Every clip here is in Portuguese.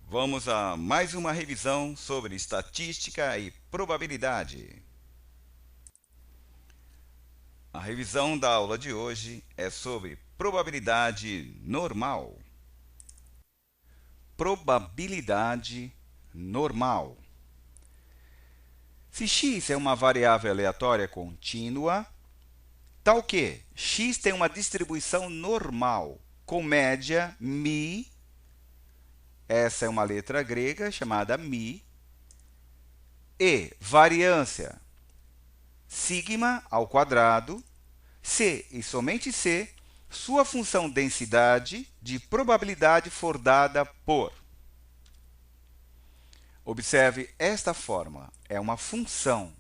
Vamos a mais uma revisão sobre estatística e probabilidade. A revisão da aula de hoje é sobre probabilidade normal. Probabilidade normal. Se x é uma variável aleatória contínua, tal que x tem uma distribuição normal com média μ, essa é uma letra grega chamada μ, e variância sigma ao quadrado, C e somente C, sua função densidade de probabilidade for dada por. Observe esta fórmula, é uma função.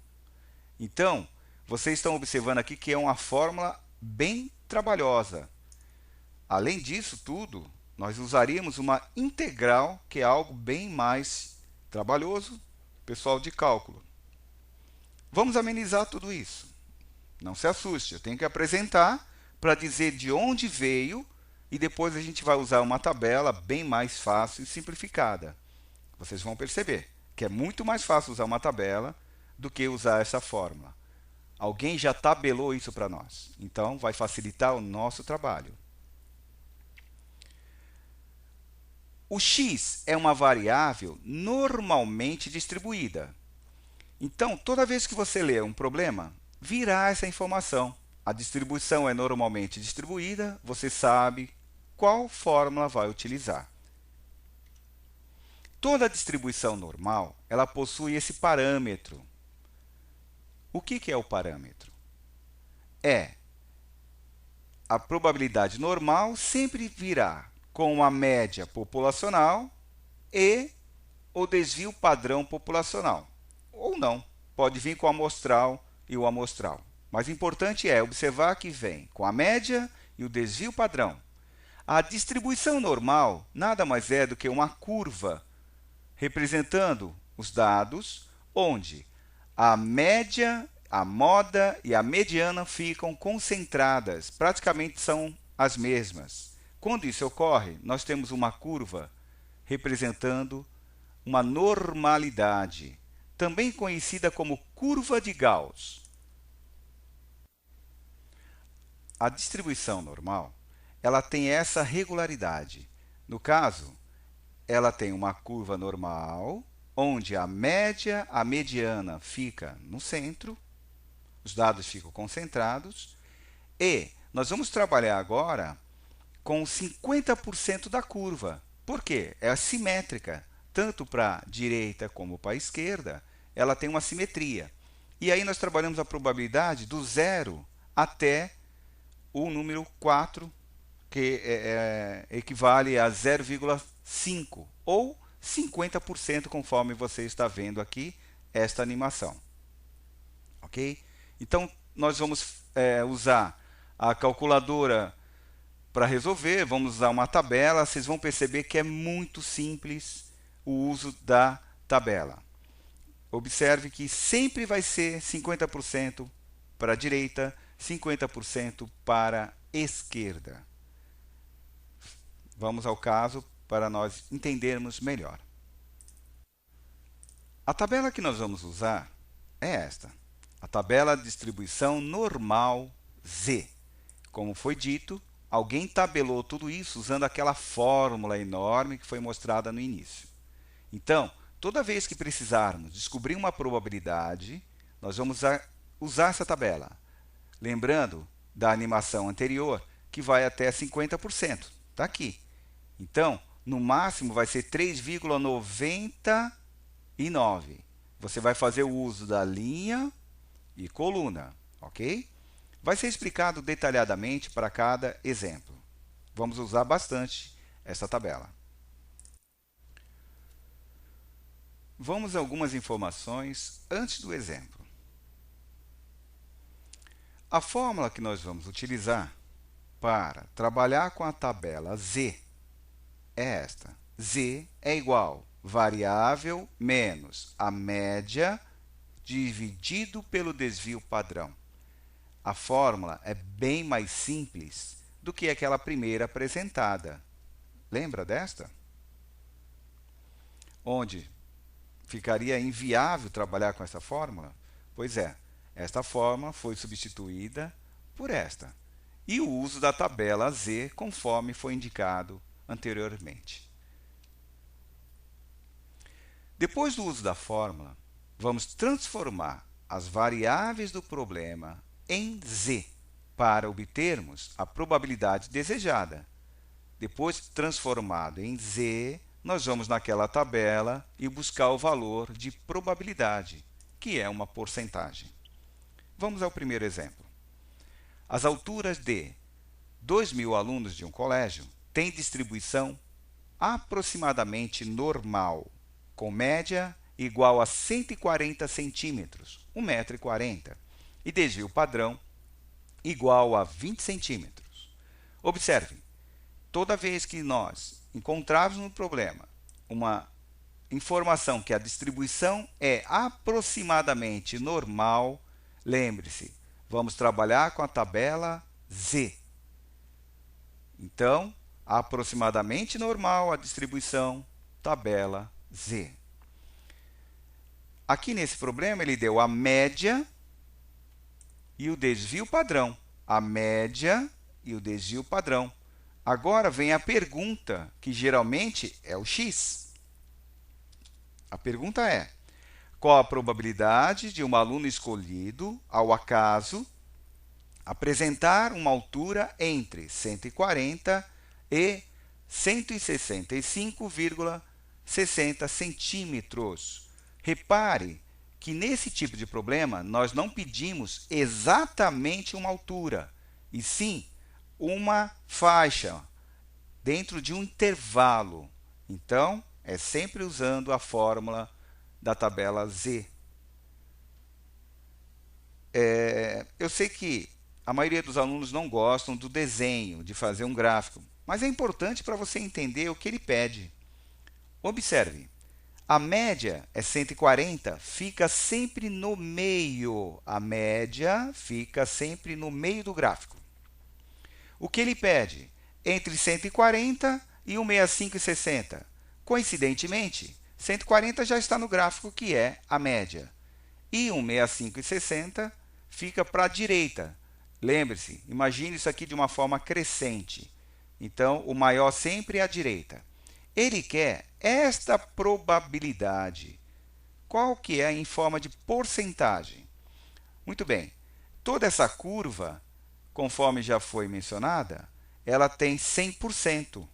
Então, vocês estão observando aqui que é uma fórmula bem trabalhosa. Além disso tudo, nós usaríamos uma integral, que é algo bem mais trabalhoso, pessoal de cálculo. Vamos amenizar tudo isso. Não se assuste, eu tenho que apresentar para dizer de onde veio e depois a gente vai usar uma tabela bem mais fácil e simplificada. Vocês vão perceber que é muito mais fácil usar uma tabela do que usar essa fórmula. Alguém já tabelou isso para nós, então vai facilitar o nosso trabalho. O x é uma variável normalmente distribuída. Então, toda vez que você ler um problema, virá essa informação. A distribuição é normalmente distribuída, você sabe qual fórmula vai utilizar. Toda distribuição normal, ela possui esse parâmetro. O que é o parâmetro? É a probabilidade normal sempre virá com a média populacional e o desvio padrão populacional. Ou não, pode vir com o amostral e o amostral. Mas o importante é observar que vem com a média e o desvio padrão. A distribuição normal nada mais é do que uma curva representando os dados, onde a média, a moda e a mediana ficam concentradas, praticamente são as mesmas. Quando isso ocorre, nós temos uma curva representando uma normalidade, também conhecida como curva de Gauss. A distribuição normal, ela tem essa regularidade. No caso, ela tem uma curva normal, onde a média, a mediana fica no centro, os dados ficam concentrados, e nós vamos trabalhar agora com 50% da curva. Por quê? É assimétrica, tanto para a direita como para a esquerda, ela tem uma simetria. E aí nós trabalhamos a probabilidade do zero até o número 4, que equivale a 0,5 ou 50%, conforme você está vendo aqui esta animação. Ok? Então, nós vamos usar a calculadora para resolver, vamos usar uma tabela. Vocês vão perceber que é muito simples o uso da tabela. Observe que sempre vai ser 50% para a direita, 50% para a esquerda. Vamos ao caso para nós entendermos melhor. A tabela que nós vamos usar é esta, a tabela de distribuição normal Z. Como foi dito, alguém tabelou tudo isso usando aquela fórmula enorme que foi mostrada no início. Então, toda vez que precisarmos descobrir uma probabilidade, nós vamos usar essa tabela. Lembrando da animação anterior, que vai até 50%. Está aqui. Então, no máximo vai ser 3,99. Você vai fazer o uso da linha e coluna, ok? Vai ser explicado detalhadamente para cada exemplo. Vamos usar bastante essa tabela. Vamos a algumas informações antes do exemplo. A fórmula que nós vamos utilizar para trabalhar com a tabela Z é esta. Z é igual variável menos a média dividido pelo desvio padrão. A fórmula é bem mais simples do que aquela primeira apresentada. Lembra desta? onde ficaria inviável trabalhar com essa fórmula? Pois é, esta fórmula foi substituída por esta, e o uso da tabela Z conforme foi indicado anteriormente. Depois do uso da fórmula, vamos transformar as variáveis do problema em Z para obtermos a probabilidade desejada. Depois transformado em Z, nós vamos naquela tabela e buscar o valor de probabilidade, que é uma porcentagem. Vamos ao primeiro exemplo. As alturas de 2.000 alunos de um colégio têm distribuição aproximadamente normal, com média igual a 140 centímetros, 1,40 m, e desvio padrão igual a 20 centímetros. Observe, toda vez que nós encontrarmos no problema uma informação que a distribuição é aproximadamente normal, lembre-se, vamos trabalhar com a tabela Z. Então, aproximadamente normal a distribuição, tabela Z. Aqui nesse problema ele deu a média e o desvio padrão. A média e o desvio padrão. Agora vem a pergunta, que geralmente é o X. A pergunta é: qual a probabilidade de um aluno escolhido, ao acaso, apresentar uma altura entre 140 e 165,60 centímetros? Repare que nesse tipo de problema nós não pedimos exatamente uma altura, e sim uma faixa dentro de um intervalo. Então, é sempre usando a fórmula da tabela Z. Eu sei que a maioria dos alunos não gostam do desenho, de fazer um gráfico, mas é importante para você entender o que ele pede. Observe, a média é 140, fica sempre no meio. A média fica sempre no meio do gráfico. O que ele pede? Entre 140 e 165,60. Coincidentemente, 140 já está no gráfico, que é a média. E 165,60 fica para a direita. Lembre-se, imagine isso aqui de uma forma crescente. Então, o maior sempre é a direita. Ele quer esta probabilidade. Qual que é em forma de porcentagem? Muito bem, toda essa curva, conforme já foi mencionada, ela tem 100%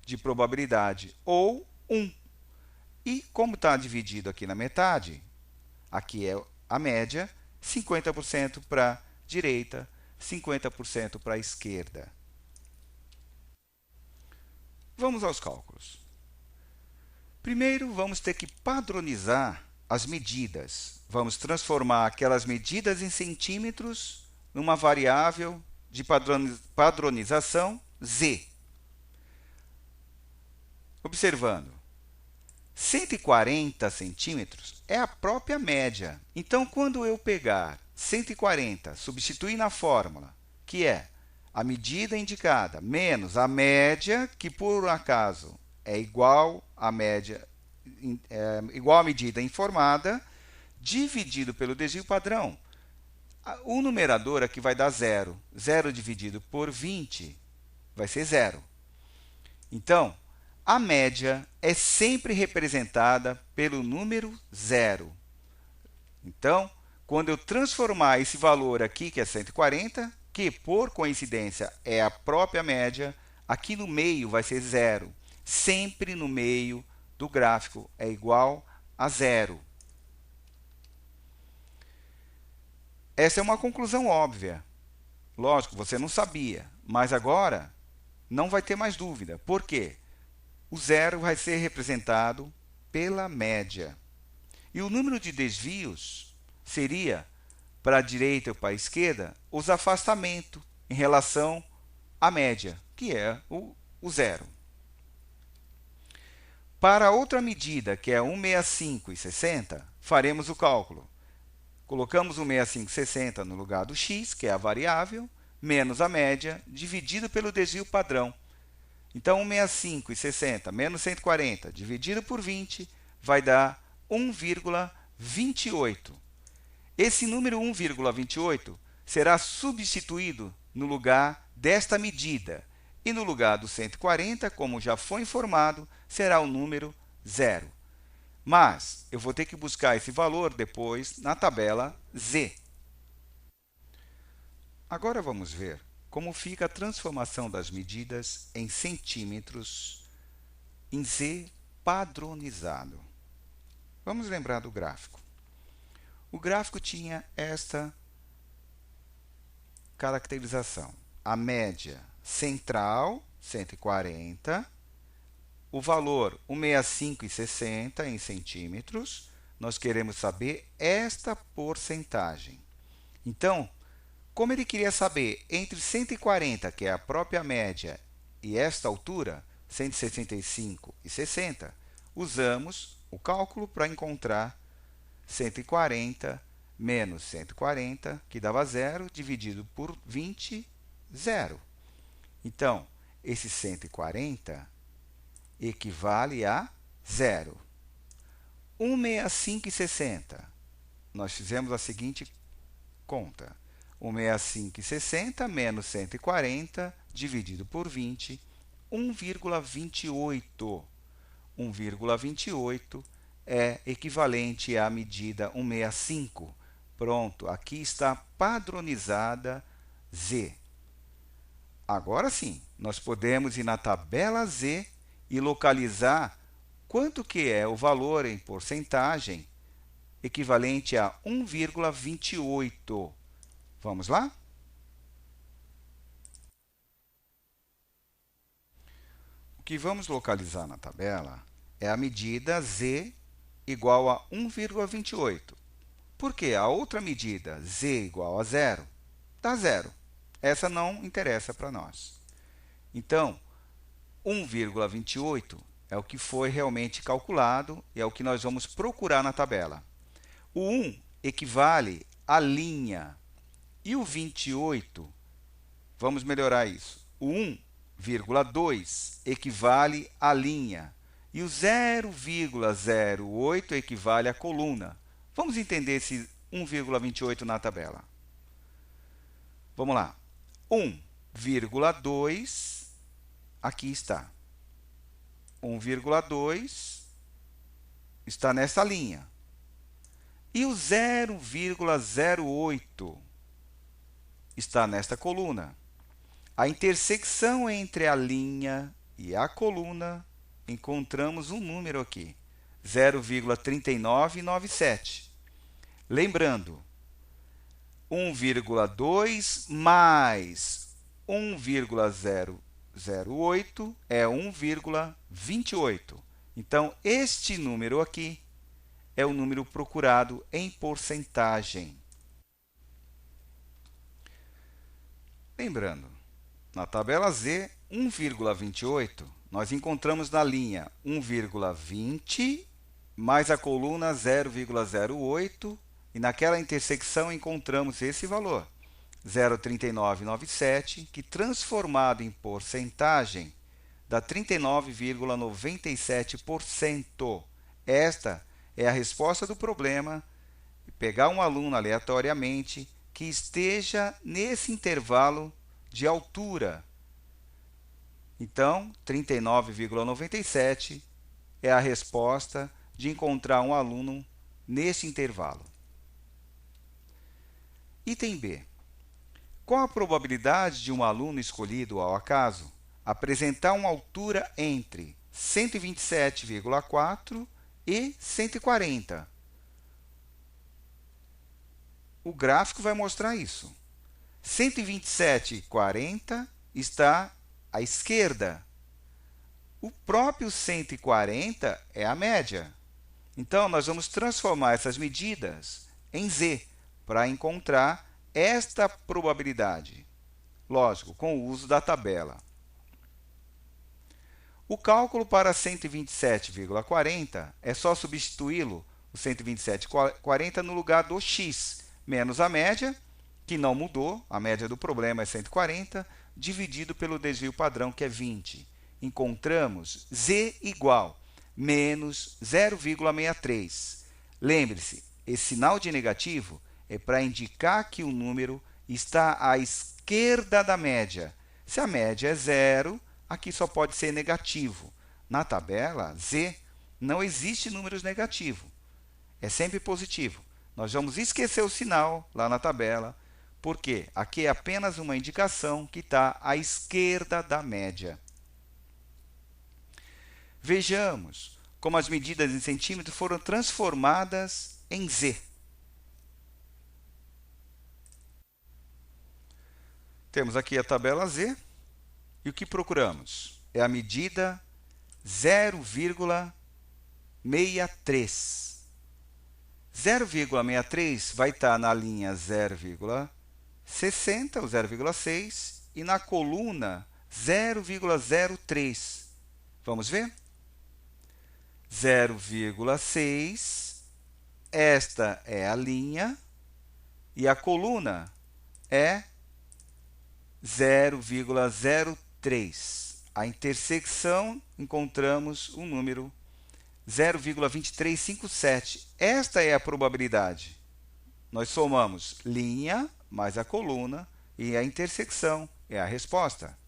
de probabilidade, ou 1. E como está dividido aqui na metade, aqui é a média, 50% para a direita, 50% para a esquerda. Vamos aos cálculos. Primeiro, vamos ter que padronizar as medidas. Vamos transformar aquelas medidas em centímetros numa variável de padronização Z. Observando, 140 centímetros é a própria média. Então, quando eu pegar 140, substituir na fórmula, que é a medida indicada menos a média, que por acaso é igual à média, igual à medida informada, dividido pelo desvio padrão. O numerador aqui vai dar 0. 0 dividido por 20 vai ser 0. Então, a média é sempre representada pelo número 0. Então, quando eu transformar esse valor aqui, que é 140, que por coincidência é a própria média, aqui no meio vai ser 0. Sempre no meio do gráfico é igual a 0. Essa é uma conclusão óbvia. Lógico, você não sabia, mas agora não vai ter mais dúvida. Por quê? O 0 vai ser representado pela média. E o número de desvios seria, para a direita ou para a esquerda, os afastamentos em relação à média, que é o 0. Para outra medida, que é 165,60, faremos o cálculo. Colocamos o 165,60 no lugar do x, que é a variável, menos a média, dividido pelo desvio padrão. Então, 165,60 menos 140, dividido por 20, vai dar 1,28. Esse número 1,28 será substituído no lugar desta medida. E no lugar do 140, como já foi informado, será o número 0. Mas eu vou ter que buscar esse valor depois na tabela Z. Agora vamos ver como fica a transformação das medidas em centímetros em Z padronizado. Vamos lembrar do gráfico. O gráfico tinha esta caracterização. A média central, 140, o valor 165,60 em centímetros. Nós queremos saber esta porcentagem. Então, como ele queria saber entre 140, que é a própria média, e esta altura, 165,60, usamos o cálculo para encontrar 140 menos 140, que dava 0, dividido por 20, 0. Então, esse 140 equivale a 0. 165,60. Nós fizemos a seguinte conta. 165,60 menos 140 dividido por 20, 1,28. 1,28 é equivalente à medida 165. Pronto, aqui está padronizada Z. Agora sim, nós podemos ir na tabela Z e localizar quanto que é o valor em porcentagem equivalente a 1,28. Vamos lá? O que vamos localizar na tabela é a medida Z igual a 1,28. Porque a outra medida, Z igual a 0, dá 0. Essa não interessa para nós. Então, 1,28 é o que foi realmente calculado e é o que nós vamos procurar na tabela. O 1 equivale à linha. E o 28, vamos melhorar isso. O 1,2 equivale à linha. E o 0,08 equivale à coluna. Vamos entender esse 1,28 na tabela. Vamos lá. 1,2, aqui está. 1,2 está nessa linha. E o 0,08 está nesta coluna. A intersecção entre a linha e a coluna, encontramos um número aqui, 0,3997. Lembrando, 1,2 mais 1,008 é 1,28. Então, este número aqui é o número procurado em porcentagem. Lembrando, na tabela Z, 1,28, nós encontramos na linha 1,20 mais a coluna 0,08 e naquela intersecção encontramos esse valor, 0,3997, que transformado em porcentagem dá 39,97%. Esta é a resposta do problema. Pegar um aluno aleatoriamente que esteja nesse intervalo de altura. Então, 39,97 é a resposta de encontrar um aluno nesse intervalo. Item B. Qual a probabilidade de um aluno escolhido ao acaso apresentar uma altura entre 127,4 e 140? O gráfico vai mostrar isso. 127,40 está à esquerda. O próprio 140 é a média. Então, nós vamos transformar essas medidas em Z para encontrar esta probabilidade. Lógico, com o uso da tabela. O cálculo para 127,40 é só substituí-lo, o 127,40 no lugar do x, menos a média, que não mudou, a média do problema é 140, dividido pelo desvio padrão, que é 20. Encontramos Z igual menos 0,63. Lembre-se, esse sinal de negativo é para indicar que o número está à esquerda da média. Se a média é zero, aqui só pode ser negativo. Na tabela Z, não existe números negativos. É sempre positivo. Nós vamos esquecer o sinal lá na tabela, porque aqui é apenas uma indicação que está à esquerda da média. Vejamos como as medidas em centímetros foram transformadas em Z. Temos aqui a tabela Z e o que procuramos? É a medida 0,63. 0,63 vai estar na linha 0,60, o 0,6, e na coluna 0,03. Vamos ver? 0,6, esta é a linha, e a coluna é 0,03. A intersecção, encontramos o número 0,2357. Esta é a probabilidade. Nós somamos linha mais a coluna e a intersecção é a resposta.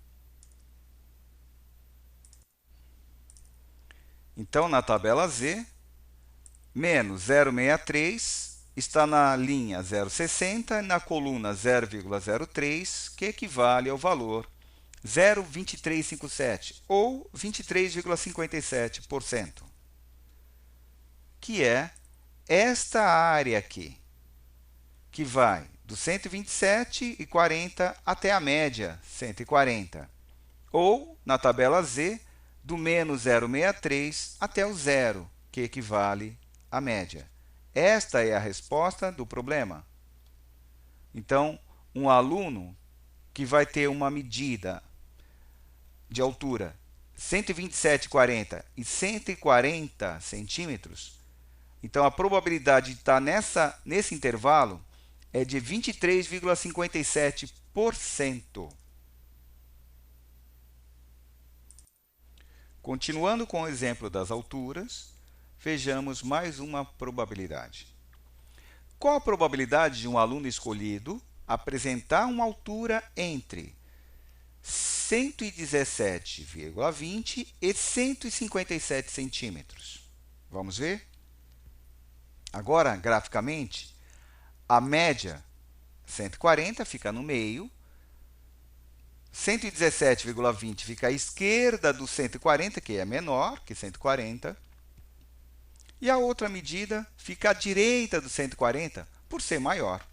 Então, na tabela Z, menos 0,63 está na linha 0,60 e na coluna 0,03, que equivale ao valor 0,2357 ou 23,57%, que é esta área aqui, que vai do 127,40 até a média 140, ou, na tabela Z, do menos 0,63 até o zero, que equivale à média. Esta é a resposta do problema. Então, um aluno que vai ter uma medida de altura 127,40 e 140 centímetros, então a probabilidade de estar nesse intervalo é de 23,57%. Continuando com o exemplo das alturas, vejamos mais uma probabilidade. Qual a probabilidade de um aluno escolhido apresentar uma altura entre 117,20 e 157 centímetros? Vamos ver? Agora, graficamente, a média 140 fica no meio, 117,20 fica à esquerda do 140, que é menor que 140, e a outra medida fica à direita do 140, por ser maior.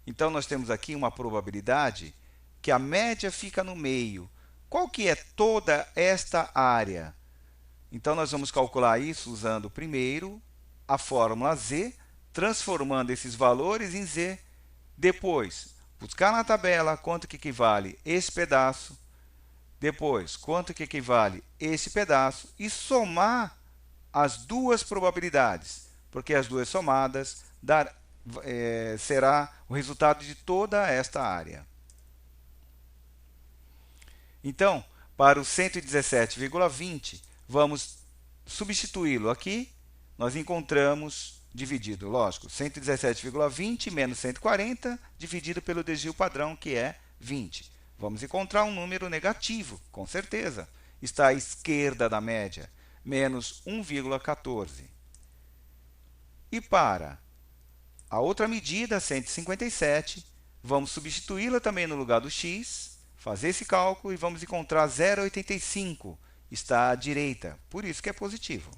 Então, nós temos aqui uma probabilidade que a média fica no meio. Qual que é toda esta área? Então, nós vamos calcular isso usando primeiro a fórmula Z, transformando esses valores em Z. Depois, buscar na tabela quanto que equivale esse pedaço. Depois, quanto que equivale esse pedaço. E somar as duas probabilidades, porque as duas somadas será o resultado de toda esta área. Então, para o 117,20, vamos substituí-lo aqui. Nós encontramos, dividido, lógico, 117,20 menos 140, dividido pelo desvio padrão, que é 20. Vamos encontrar um número negativo, com certeza. Está à esquerda da média, menos 1,14. E para a outra medida, 157, vamos substituí-la também no lugar do x, fazer esse cálculo e vamos encontrar 0,85. Está à direita, por isso que é positivo.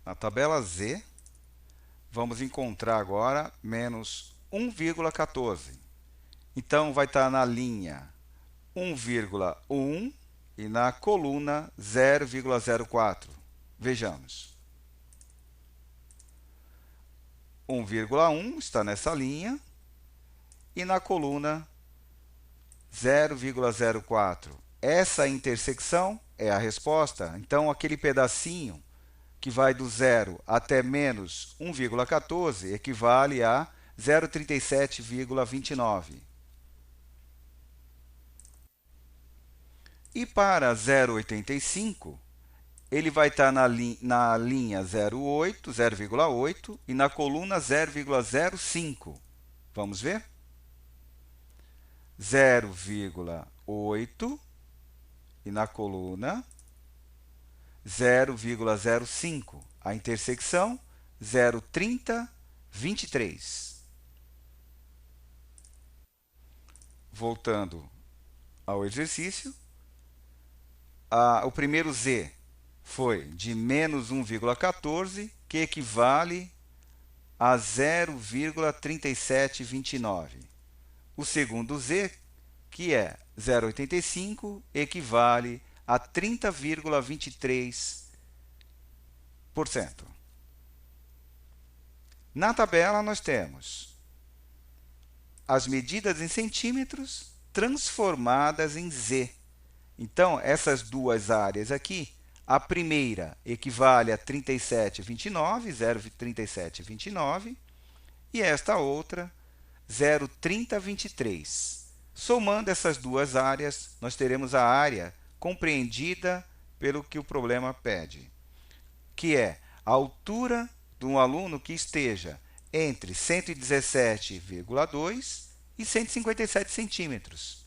Na tabela Z, vamos encontrar agora menos 1,14. Então, vai estar na linha 1,1 e na coluna 0,04. Vejamos. 1,1 está nessa linha e na coluna 0,04. Essa intersecção é a resposta. Então, aquele pedacinho que vai do 0 até menos 1,14 equivale a 0,37,29. E para 0,85, ele vai estar na linha 0,8 e na coluna 0,05. Vamos ver? 0,8 e na coluna 0,05. A intersecção 0,30, 23. Voltando ao exercício, o primeiro Z foi de menos 1,14, que equivale a 0,3729. O segundo Z, que é 0,85, equivale a 30,23%. Na tabela, nós temos as medidas em centímetros transformadas em Z. Então, essas duas áreas aqui, a primeira equivale a 37,29, 0,3729, e esta outra, 0,3023. Somando essas duas áreas, nós teremos a área compreendida pelo que o problema pede, que é a altura de um aluno que esteja entre 117,2 e 157 centímetros.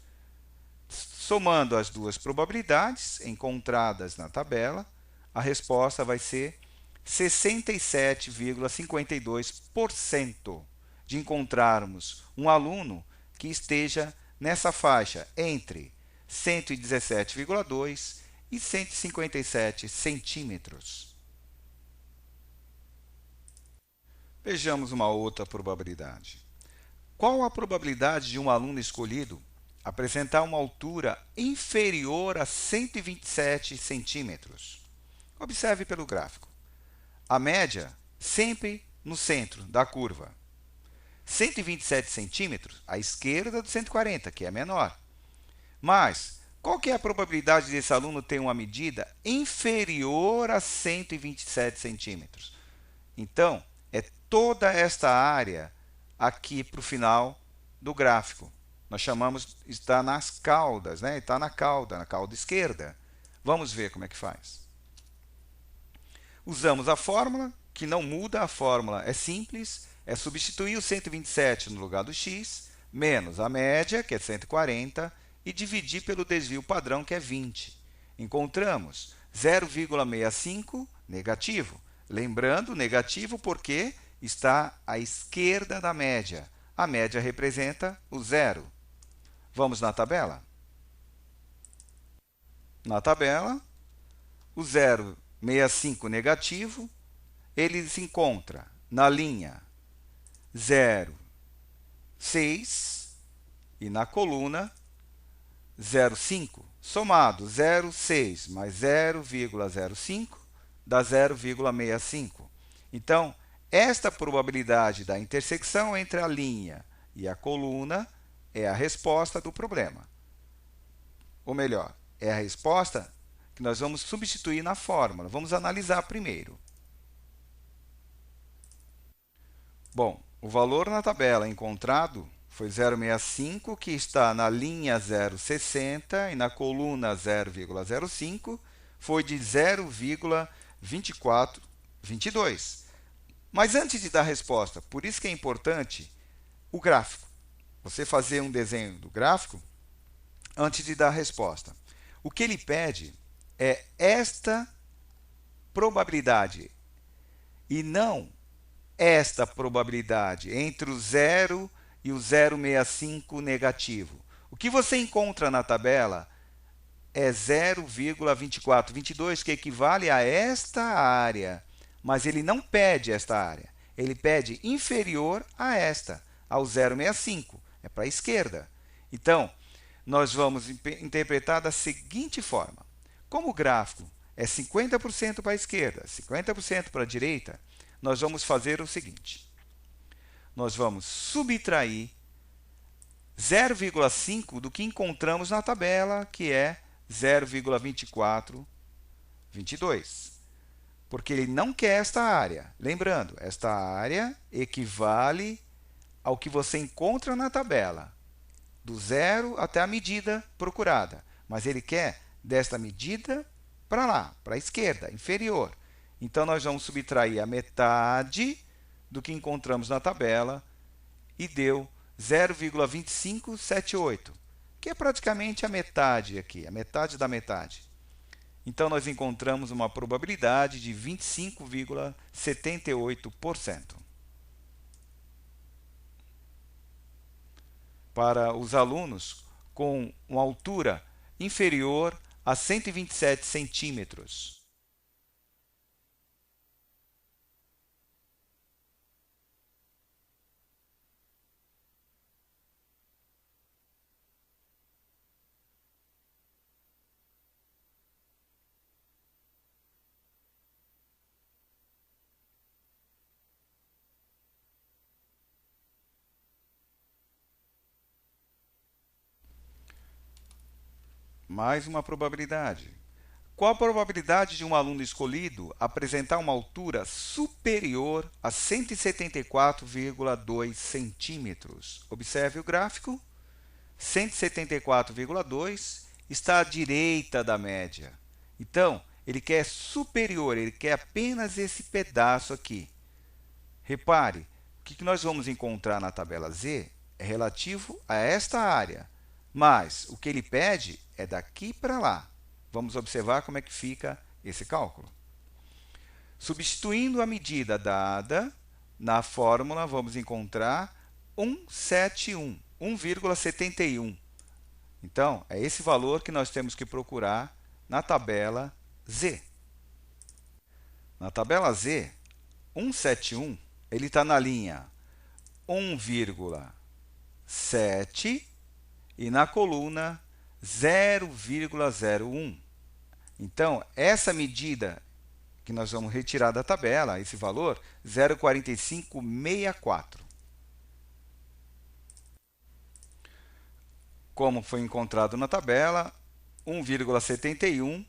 Somando as duas probabilidades encontradas na tabela, a resposta vai ser 67,52% de encontrarmos um aluno que esteja nessa faixa entre 117,2 e 157 centímetros. Vejamos uma outra probabilidade. Qual a probabilidade de um aluno escolhido apresentar uma altura inferior a 127 centímetros? Observe pelo gráfico. A média sempre no centro da curva. 127 centímetros à esquerda do 140, que é menor. Mas qual que é a probabilidade desse aluno ter uma medida inferior a 127 centímetros? Então, é toda esta área aqui para o final do gráfico. Nós chamamos, está nas caudas, né? Está na cauda esquerda. Vamos ver como é que faz. Usamos a fórmula, que não muda, a fórmula é simples, é substituir o 127 no lugar do x, menos a média, que é 140, e dividir pelo desvio padrão, que é 20. Encontramos 0,65 negativo. Lembrando, negativo porque está à esquerda da média. A média representa o zero. Vamos na tabela? Na tabela, o 0,65 negativo, ele se encontra na linha 0,6 e na coluna 0,5. Somado 0,6 mais 0,05 dá 0,65. Então, esta probabilidade da intersecção entre a linha e a coluna é a resposta do problema. Ou melhor, é a resposta que nós vamos substituir na fórmula. Vamos analisar primeiro. Bom, o valor na tabela encontrado foi 0,65, que está na linha 0,60 e na coluna 0,05 foi de 0,2422. Mas antes de dar a resposta, por isso que é importante o gráfico. Você fazer um desenho do gráfico antes de dar a resposta. O que ele pede é esta probabilidade e não esta probabilidade entre o 0 e o 0,65 negativo. O que você encontra na tabela é 0,2422, que equivale a esta área. Mas ele não pede esta área. Ele pede inferior a esta, ao 0,65. É para a esquerda. Então, nós vamos interpretar da seguinte forma. Como o gráfico é 50% para a esquerda, 50% para a direita, nós vamos fazer o seguinte. Nós vamos subtrair 0,5 do que encontramos na tabela, que é 0,2422. Porque ele não quer esta área. Lembrando, esta área equivale ao que você encontra na tabela, do zero até a medida procurada. Mas ele quer desta medida para lá, para a esquerda, inferior. Então, nós vamos subtrair a metade do que encontramos na tabela e deu 0,2578, que é praticamente a metade aqui, a metade da metade. Então, nós encontramos uma probabilidade de 25,78%. Para os alunos com uma altura inferior a 127 centímetros. Mais uma probabilidade. Qual a probabilidade de um aluno escolhido apresentar uma altura superior a 174,2 centímetros? Observe o gráfico. 174,2 está à direita da média. Então, ele quer superior, ele quer apenas esse pedaço aqui. Repare, o que nós vamos encontrar na tabela Z é relativo a esta área, mas o que ele pede é daqui para lá. Vamos observar como é que fica esse cálculo. Substituindo a medida dada na fórmula, vamos encontrar 1,71. Então, é esse valor que nós temos que procurar na tabela Z. Na tabela Z, 171, ele está na linha 1,7 e na coluna 0,01. Então, essa medida que nós vamos retirar da tabela, esse valor, 0,4564. Como foi encontrado na tabela, 1,71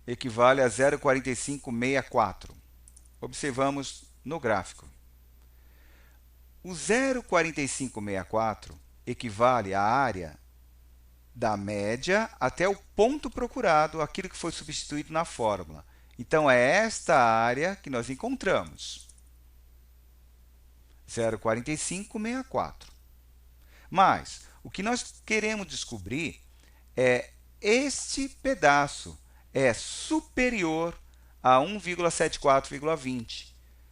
equivale a 0,4564. Observamos no gráfico. O 0,4564 equivale à área da média até o ponto procurado, aquilo que foi substituído na fórmula. Então, é esta área que nós encontramos. 0,4564. Mas, o que nós queremos descobrir é este pedaço é superior a 1,74,20.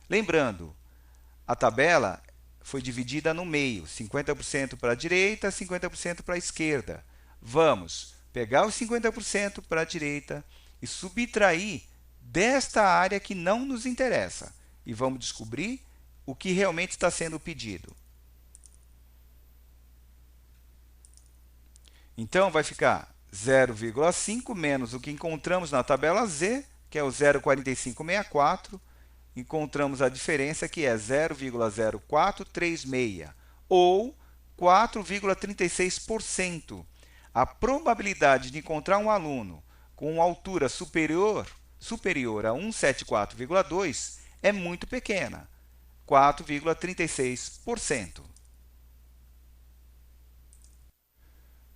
Lembrando, a tabela foi dividida no meio, 50% para a direita, 50% para a esquerda. Vamos pegar os 50% para a direita e subtrair desta área que não nos interessa. E vamos descobrir o que realmente está sendo pedido. Então, vai ficar 0,5 menos o que encontramos na tabela Z, que é o 0,4564. Encontramos a diferença, que é 0,0436, ou 4,36%. A probabilidade de encontrar um aluno com uma altura superior a 174,2 é muito pequena, 4,36%.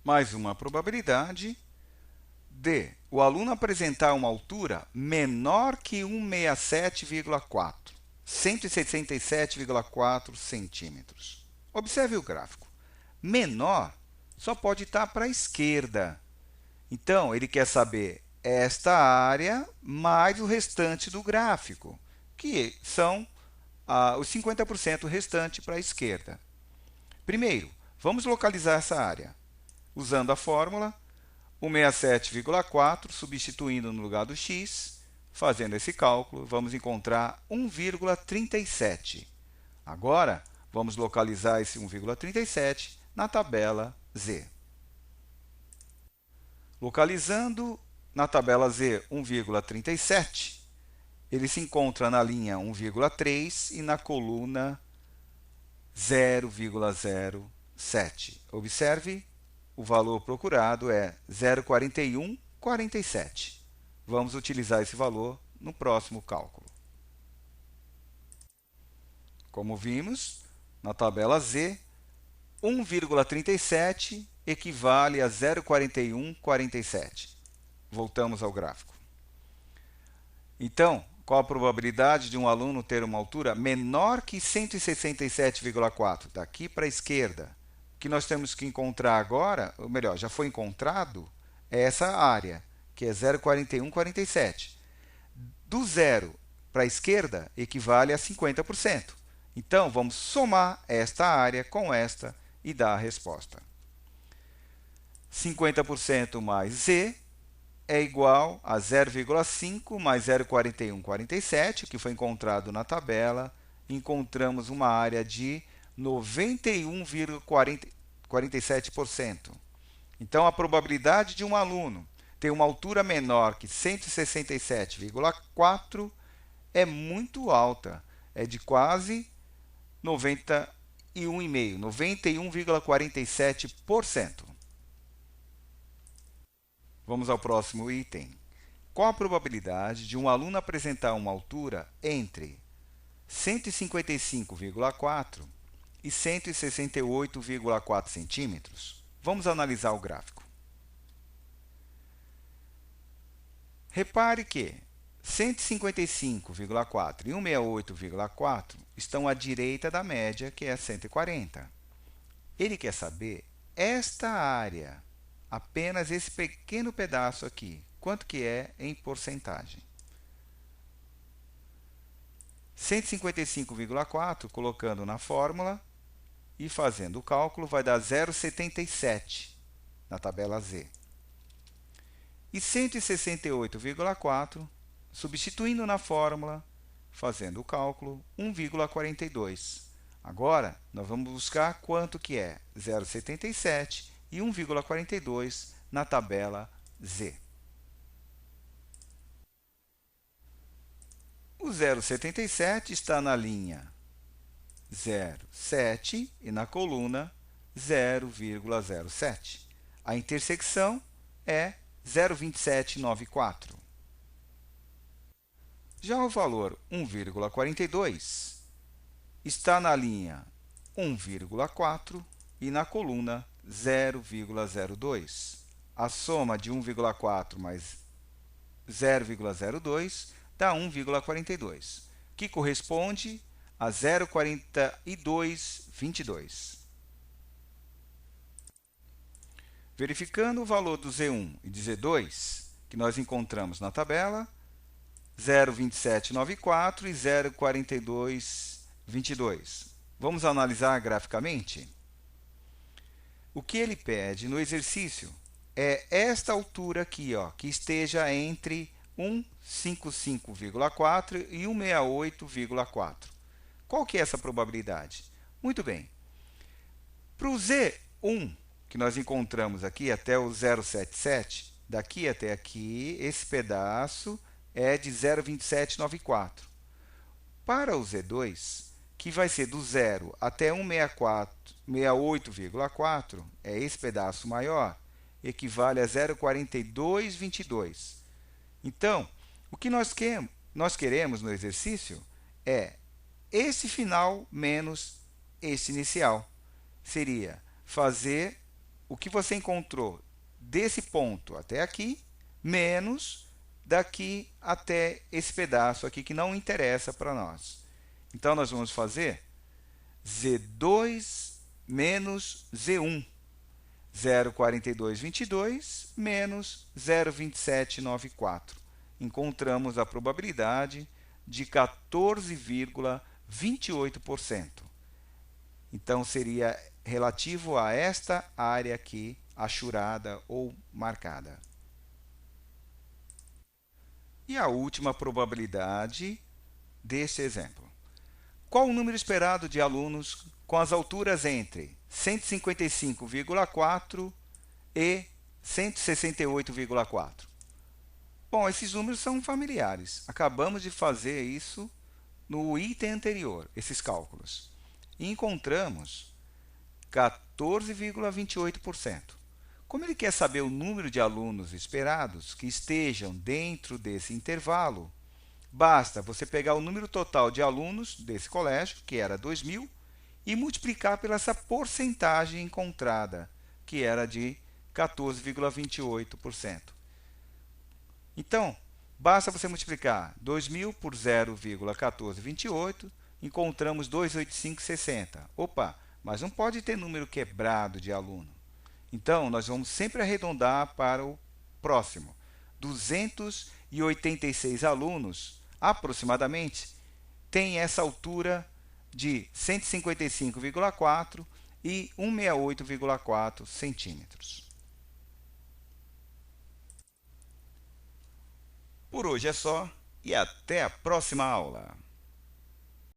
Mais uma probabilidade de o aluno apresentar uma altura menor que 167,4, 167,4 centímetros. Observe o gráfico. Menor só pode estar para a esquerda. Então, ele quer saber esta área mais o restante do gráfico, que são os 50% restante para a esquerda. Primeiro, vamos localizar essa área. Usando a fórmula, 167,4, substituindo no lugar do x, fazendo esse cálculo, vamos encontrar 1,37. Agora, vamos localizar esse 1,37 na tabela Z. Localizando na tabela Z 1,37, ele se encontra na linha 1,3 e na coluna 0,07. Observe, o valor procurado é 0,4147. Vamos utilizar esse valor no próximo cálculo. Como vimos, na tabela Z, 1,37 equivale a 0,4147. Voltamos ao gráfico. Então, qual a probabilidade de um aluno ter uma altura menor que 167,4? Daqui para a esquerda. O que nós temos que encontrar agora, ou melhor, já foi encontrado, é essa área, que é 0,4147. Do zero para a esquerda equivale a 50%. Então, vamos somar esta área com esta e dar a resposta. 50% mais z é igual a 0,5 mais 0,4147, que foi encontrado na tabela. Encontramos uma área de 91,47%. Então, a probabilidade de um aluno ter uma altura menor que 167,4 é muito alta, é de quase 91,5%, 91,47%. Vamos ao próximo item. Qual a probabilidade de um aluno apresentar uma altura entre 155,4 e 168,4 centímetros? Vamos analisar o gráfico. Repare que 155,4 e 168,4 estão à direita da média, que é 140. Ele quer saber esta área, apenas esse pequeno pedaço aqui, quanto que é em porcentagem. 155,4, colocando na fórmula e fazendo o cálculo, vai dar 0,77 na tabela Z. E 168,4, substituindo na fórmula, fazendo o cálculo, 1,42. Agora, nós vamos buscar quanto que é 0,77 e 1,42 na tabela Z. O 0,77 está na linha 0,7 e na coluna 0,07. A intersecção é 0,2794. Já o valor 1,42 está na linha 1,4 e na coluna 0,02. A soma de 1,4 mais 0,02 dá 1,42, que corresponde a 0,4222. Verificando o valor do Z1 e de Z2, que nós encontramos na tabela, 0,2794 e 0,4222. Vamos analisar graficamente? O que ele pede no exercício é esta altura aqui, ó, que esteja entre 155,4 e 168,4. Qual que é essa probabilidade? Muito bem. Para o Z1, que nós encontramos aqui até o 0,77, daqui até aqui, esse pedaço é de 0,2794. Para o Z2, que vai ser do 0 até 168,4, é esse pedaço maior, equivale a 0,4222. Então, o que nós queremos no exercício é esse final menos esse inicial. Seria fazer o que você encontrou desse ponto até aqui, menos daqui até esse pedaço aqui que não interessa para nós. Então, nós vamos fazer Z2 menos Z1. 0,4222 menos 0,2794. Encontramos a probabilidade de 14,28%. Então, seria relativo a esta área aqui, achurada ou marcada. E a última probabilidade deste exemplo. Qual o número esperado de alunos com as alturas entre 155,4 e 168,4? Bom, esses números são familiares. Acabamos de fazer isso no item anterior, esses cálculos. E encontramos 14,28%. Como ele quer saber o número de alunos esperados que estejam dentro desse intervalo, basta você pegar o número total de alunos desse colégio, que era 2.000, e multiplicar pela essa porcentagem encontrada, que era de 14,28%. Então, basta você multiplicar 2.000 por 0,1428, encontramos 285,60. Opa, mas não pode ter número quebrado de aluno. Então, nós vamos sempre arredondar para o próximo. 286 alunos, aproximadamente, têm essa altura de 155,4 e 168,4 centímetros. Por hoje é só e até a próxima aula!